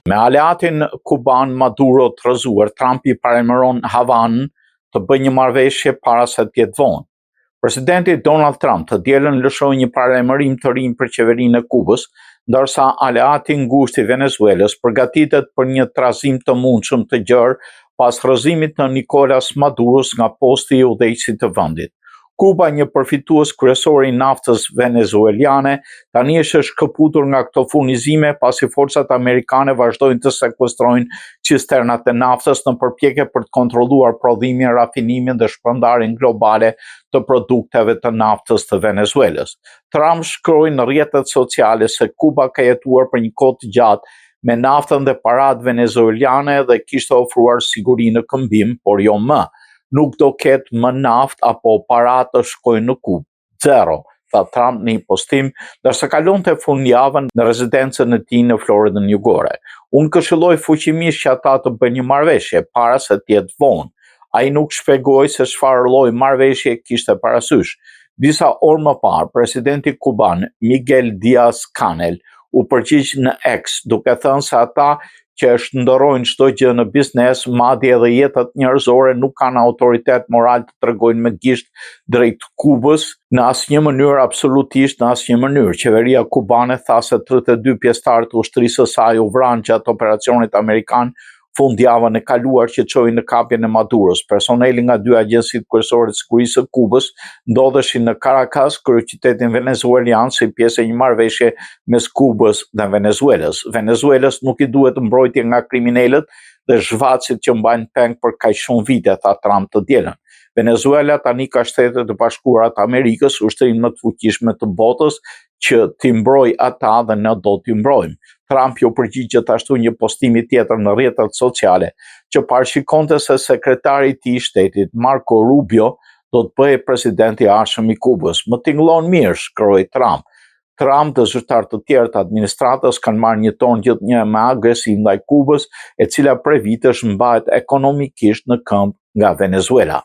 Me aleatin kuban Maduro të rrëzuar, Trump i paremëron Havanën të bëjë një marrëveshje para se të jetë vonë. Presidenti Donald Trump të dielën lëshoi një paremërim të rinj për qeverinë e Kubës, ndërsa aleati ngushtë i Venezuelës përgatitet për një trazim të mundshëm të gjerë pas rrëzimit të Nicolas Maduros nga posti i udhëheqësit të vendit. Kuba, një përfitues kryesor i naftës venezueliane, tani është shkëputur nga këto furnizime pasi forcat amerikane vazhdojnë të sekuestrojnë cisternat e naftës në përpjekje për të kontrolluar prodhimin, rafinimin dhe shpërndarjen globale të produkteve të naftës të Venezuelës. Trump shkroi në rrjetet sociale se Kuba ka jetuar për një kohë të gjatë me naftën dhe paratë venezueliane dhe kishte ofruar siguri në këmbim, por jo më. Nuk do ketë më naft apo paratë të shkojnë në Kubë. Zero, tha Trump në një postim, ndërsa kalonte fundjavën në rezidencën e tij në Floridën Jugore. Unë këshilloj fuqimisht që ata të bëjnë një marrëveshje para se të jetë vonë. Ai nuk shpjegoi se çfarë lloji marrëveshje kishte parasysh. Disa orë më parë, presidenti kuban Miguel Díaz-Canel u përgjigj në X, duke thënë se ata që shndërrojnë çdo gjë në biznes, madje edhe jetët njerëzore, nuk kanë autoritet moral të tregojnë me gisht drejt Kubës në asnjë mënyrë, absolutisht në asnjë mënyrë. Qeveria kubane tha se 32 pjesëtarë të ushtrisë së saj u vranë gjatë operacionit amerikan fundjavën e kaluar që çoi në kapjen e Maduros. Personeli nga dy agjencitë kryesore të sigurisë së Kubës ndodheshin në Caracas, kryeqytetin venezuelian, si pjesë e një marrëveshje mes Kubës dhe Venezuelës. Venezuelës nuk i duhet mbrojtje nga kriminalët dhe zhvacit që mbajnë peng për kaq shumë vite, tha Trump të dielën. Venezuela tani ka Shtetet e Bashkuara të Amerikës, ushtrinë më të fuqishme të botës, që t'i mbroj ata dhe ne do t'i mbrojmë. Trump ju përgjigj gjithashtu një postimi tjetër në rrjetet sociale që parashikonte se sekretari i tij i shtetit, Marco Rubio, do të bëhej presidenti i ardhshëm i Kubës. Më tingëllon mirë, shkroi Trump. Trump dhe zyrtarë të tjerë të administratës kanë marrë një ton gjithnjë më agresiv ndaj Kubës, e cila prej vitesh mbahet ekonomikisht në këmbë nga Venezuela.